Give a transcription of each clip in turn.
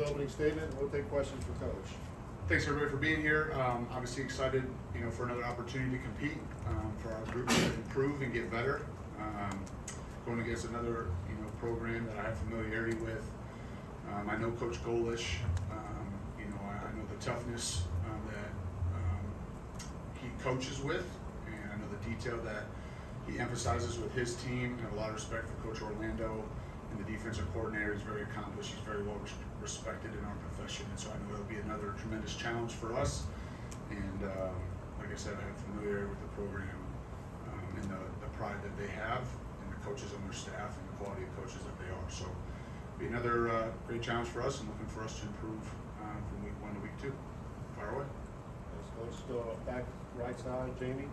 opening statement, and we'll take questions for Coach. Thanks everybody for being here. Obviously excited, for another opportunity to compete, for our group to improve and get better. Going against another, program that I have familiarity with. I know Coach Golish. I know the toughness that he coaches with, and I know the detail that he emphasizes with his team. I have a lot of respect for Coach Orlando, and the defensive coordinator. He's very accomplished. He's very well respected in our profession, and so I know it'll be another tremendous challenge for us. And like I said, I have familiarity with the program and the pride that they have, and the coaches on their staff, and the quality of coaches that they are. So it'll be another great challenge for us, and looking for us to improve from week 1 to week 2. Fire away. Thanks, Coach. Go back right side, Jamie.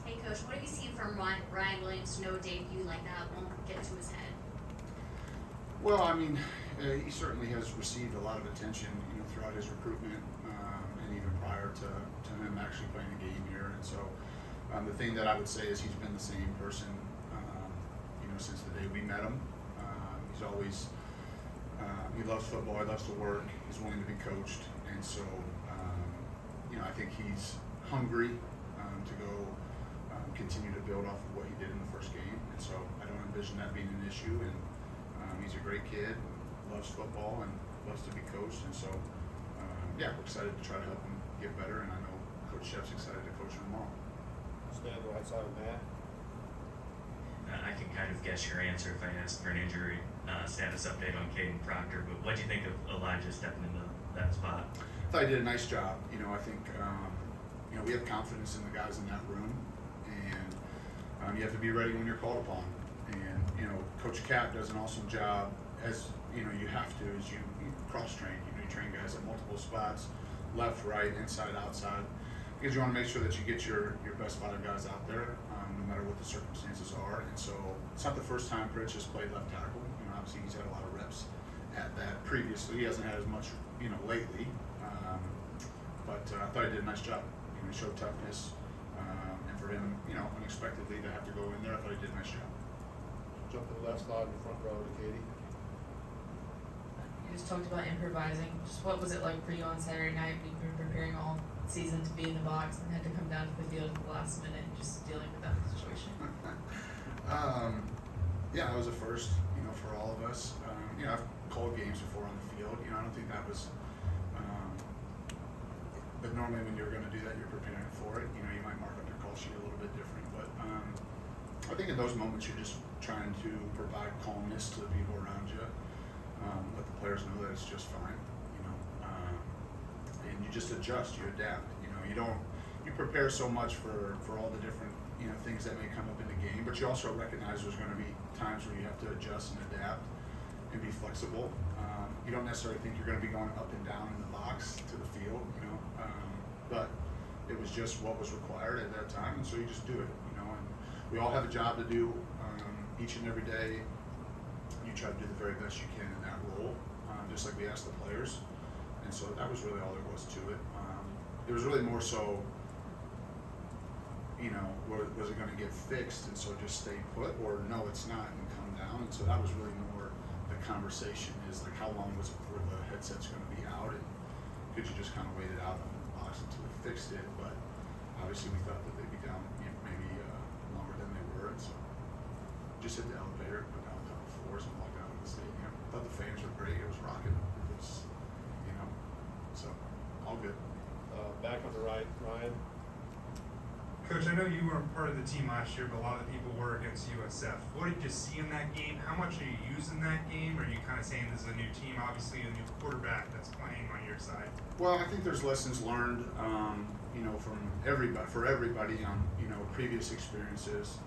Hey Coach, what have you seen from Ryan Williams to know a debut like that won't get to his head? Well, he certainly has received a lot of attention, throughout his recruitment, and even prior to him actually playing a game here. And so, the thing that I would say is he's been the same person, since the day we met him. He's always, he loves football, he loves to work, he's willing to be coached, and so, I think he's hungry to go continue to build off of what he did in the first game, and so I don't envision that being an issue. And he's a great kid, loves football, and loves to be coached, and so we're excited to try to help him get better, and I know Coach Shep's excited to coach him tomorrow. Stand right side of Matt. I can kind of guess your answer if I ask for an injury status update on Caden Proctor, but what do you think of Elijah stepping into that spot? I thought he did a nice job. I think we have confidence in the guys in that room, and you have to be ready when you're called upon. And Coach Cap does an awesome job, as you have to, as you cross-train. You train guys at multiple spots, left, right, inside, outside, because you want to make sure that you get your best 5 guys out there, no matter what the circumstances are. And so it's not the first time Pritch has played left tackle. Obviously he's had a lot of reps at that previously. He hasn't had as much, lately. But I thought he did a nice job. He showed toughness, and for him, unexpectedly to have to go in there, I thought he did a nice job. Jump to the left side in the front row to Katie. You just talked about improvising. Just what was it like for you on Saturday night when you've been preparing all season to be in the box and had to come down to the field at the last minute, just dealing with that situation? It was a first, for all of us. I've called games before on the field. I don't think that was. But normally when you're going to do that, you're preparing for it. You might mark up your call sheet a little bit different. But I think in those moments, you're just trying to provide calmness to the people around you. Let the players know that it's just fine. And you just adjust, you adapt. You prepare so much for all the different things that may come up in the game, but you also recognize there's going to be times where you have to adjust and adapt and be flexible. You don't necessarily think you're going to be going up and down in the box to the field, but it was just what was required at that time, and so you just do it, and we all have a job to do each and every day. You try to do the very best you can in that role, just like we asked the players, and so that was really all there was to it. It was really more so, was it going to get fixed, and so just stay put, or no, it's not, and come down. And so that was really more the conversation, is like, how long was it before the headset's going to be out, and could you just kind of wait it out in the box until we fixed it? But obviously we thought that they'd be down maybe longer than they were, and so just hit the elevator, go down a couple floors, and walk out of the stadium. I thought the fans were great. It was rocking. It was, so all good. Back on the right, Ryan. Coach, I know you weren't part of the team last year, but a lot of people were against USF. What did you see in that game? How much are you using that game? Or are you kind of saying this is a new team, obviously a new quarterback that's playing on your side? Well, I think there's lessons learned, from everybody on, previous experiences.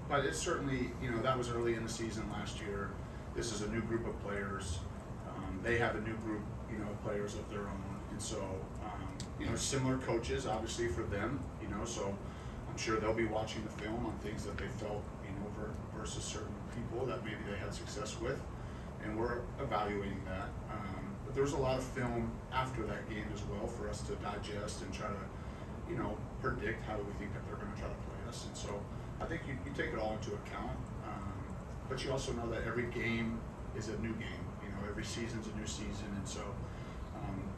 But it's certainly, that was early in the season last year. This is a new group of players. They have a new group, of players of their own. And so, similar coaches, obviously, for them, so I'm sure they'll be watching the film on things that they felt, versus certain people that maybe they had success with, and we're evaluating that. But there's a lot of film after that game as well for us to digest and try to, predict how we think that they're going to try to play us. And so I think you take it all into account, but you also know that every game is a new game. You know, every season's a new season, and so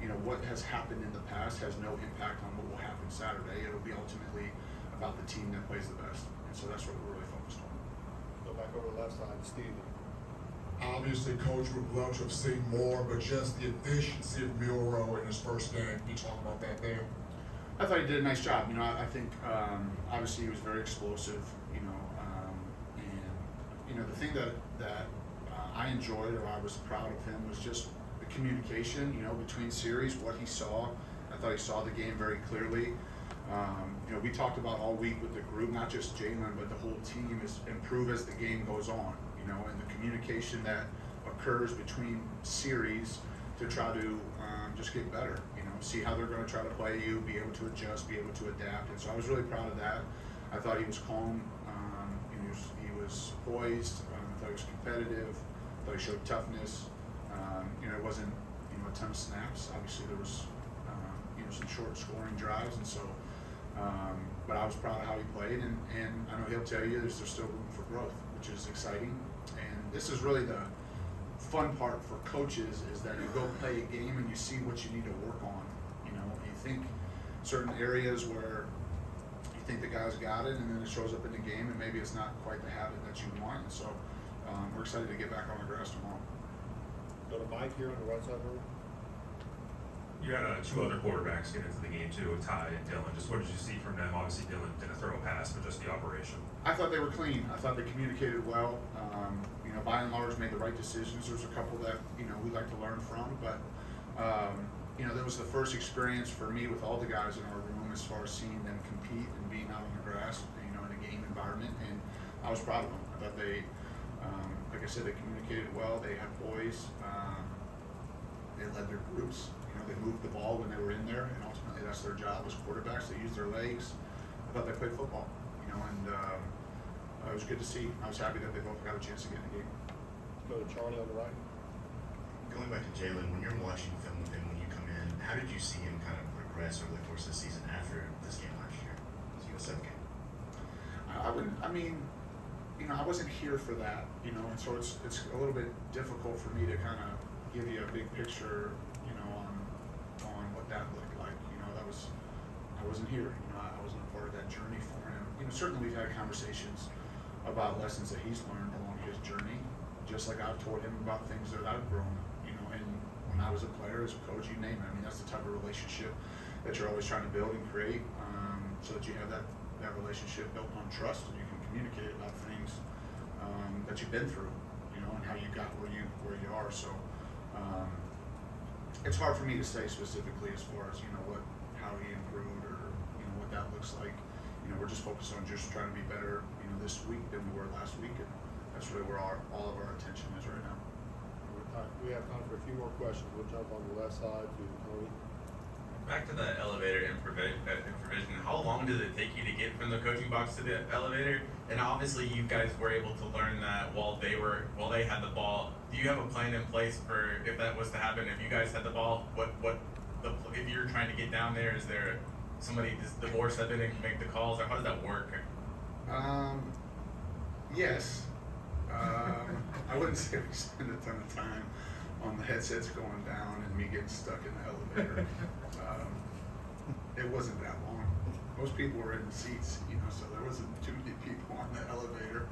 you know, what has happened in the past has no impact on what will happen Saturday. It'll be ultimately about the team that plays the best, and so that's what we're really focused on. Go back over the left side, Steve. Obviously, Coach would love to have seen more, but just the efficiency of Milroe in his first game. Can you talk about that there? I thought he did a nice job. You know, I think obviously he was very explosive. You know, and you know the thing that I enjoyed or I was proud of him was just the communication. You know, between series, what he saw. I thought he saw the game very clearly. You know, we talked about all week with the group, not just Jalen, but the whole team is improve as the game goes on. You know, and the communication that occurs between series to try to just get better. You know, see how they're going to try to play you, be able to adjust, be able to adapt. And so I was really proud of that. I thought he was calm. He was poised. I thought he was competitive. I thought he showed toughness. You know, it wasn't a ton of snaps. Obviously, there was some short scoring drives, and so. But I was proud of how he played, and I know he'll tell you there's still room for growth, which is exciting. And this is really the fun part for coaches is that you go play a game and you see what you need to work on. You know, you think certain areas where you think the guy's got it, and then it shows up in the game, and maybe it's not quite the habit that you want. And so we're excited to get back on the grass tomorrow. Go to Mike here on the right side of the room. You had two other quarterbacks get into the game too, with Ty and Dylan. Just what did you see from them? Obviously, Dylan didn't throw a pass, but just the operation. I thought they were clean. I thought they communicated well. You know, by and large, made the right decisions. There's a couple that we like to learn from, but you know, that was the first experience for me with all the guys in our room as far as seeing them compete and being out on the grass, in a game environment, and I was proud of them. I thought they, like I said, they communicated well. They had poise. They led their groups. They moved the ball when they were in there, and ultimately that's their job as quarterbacks. They use their legs. I thought they played football, and it was good to see. I was happy that they both got a chance to get in the game. Go to Charlie on the right. Going back to Jalen, when you're watching film with him when you come in, how did you see him kind of progress over the course of the season after this game last year, this USF game? I wasn't here for that, and so it's a little bit difficult for me to kind of give you a big picture, on what that looked like. I wasn't here. I wasn't a part of that journey for him. Certainly we've had conversations about lessons that he's learned along his journey, just like I've told him about things that I've grown, and when I was a player, as a coach, you name it. That's the type of relationship that you're always trying to build and create, so that you have that relationship built on trust, and you can communicate about things that you've been through, and how you got where you are. So it's hard for me to say specifically as far as how he improved or what that looks like. We're just focused on just trying to be better this week than we were last week, and that's really where all of our attention is right now. We have time for a few more questions. We'll jump on the left side to Tony. Back to the elevator improvision. How long did it take you to get from the coaching box to the elevator? And obviously, you guys were able to learn that while they had the ball. Do you have a plan in place for if that was to happen? If you guys had the ball, if you're trying to get down there, is there somebody, does the board step in and make the calls, or how does that work? Yes. I wouldn't say we spend a ton of time on the headsets going down and me getting stuck in the elevator. It wasn't that long. Most people were in the seats, so there wasn't too many people on the elevator.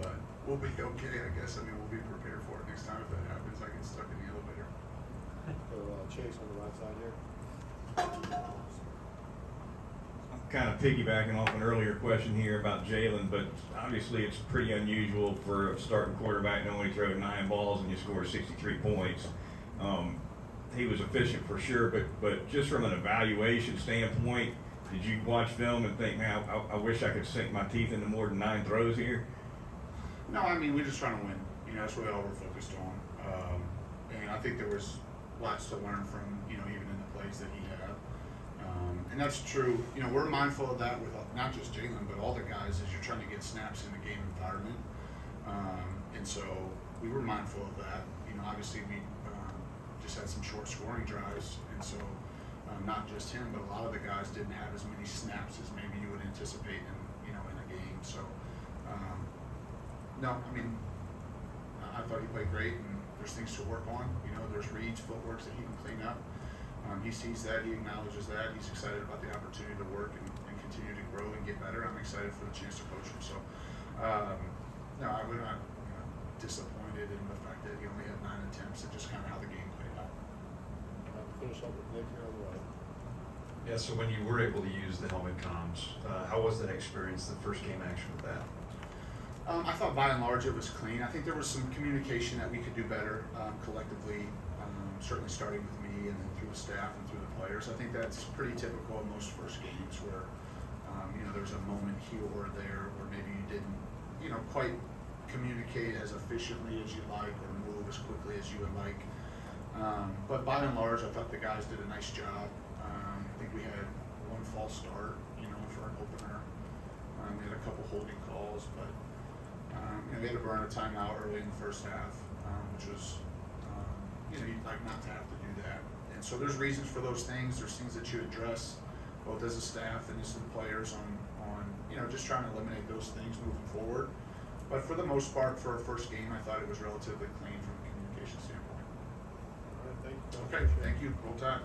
But we'll be okay, I guess. We'll be prepared for it next time if that happens. I get stuck in the elevator. So Chase on the right side here. Kind of piggybacking off an earlier question here about Jalen, but obviously it's pretty unusual for a starting quarterback to only throw 9 balls and you score 63 points. He was efficient for sure, but just from an evaluation standpoint, did you watch film and think, man, I wish I could sink my teeth into more than 9 throws here? No, we're just trying to win. That's really all we're focused on. And I think there was lots to learn from, even in the plays that he had. And that's true. We're mindful of that with not just Jalen, but all the guys as you're trying to get snaps in the game environment. And so we were mindful of that. Obviously we just had some short scoring drives. And so not just him, but a lot of the guys didn't have as many snaps as maybe you would anticipate in a game. So, no, thought he played great, and there's things to work on. You know, there's reads, footworks that he can clean up. He sees that, he acknowledges that, he's excited about the opportunity to work and continue to grow and get better. I'm excited for the chance to coach him. So, no, I would not disappointed in the fact that he only had 9 attempts and just kind of how the game played out. Finish up with Nick here on the right. Yeah, so when you were able to use the helmet comms, how was that experience, the first game action with that? I thought by and large it was clean. I think there was some communication that we could do better collectively, certainly starting with me and then through the staff and through the players. I think that's pretty typical of most first games where, you know, there's a moment here or there where maybe you didn't, you know, quite communicate as efficiently as you like or move as quickly as you would like. But by and large, I thought the guys did a nice job. I think we had one false start, you know, for an opener. We had a couple holding calls, but you know, we had to burn a timeout early in the first half, which was, you know, you'd like not to have to do that. And so there's reasons for those things. There's things that you address both as a staff and as the players on you know, just trying to eliminate those things moving forward. But for the most part, for a first game, I thought it was relatively clean from a communication standpoint. All right, thank you. Okay, thank you. Roll Tide.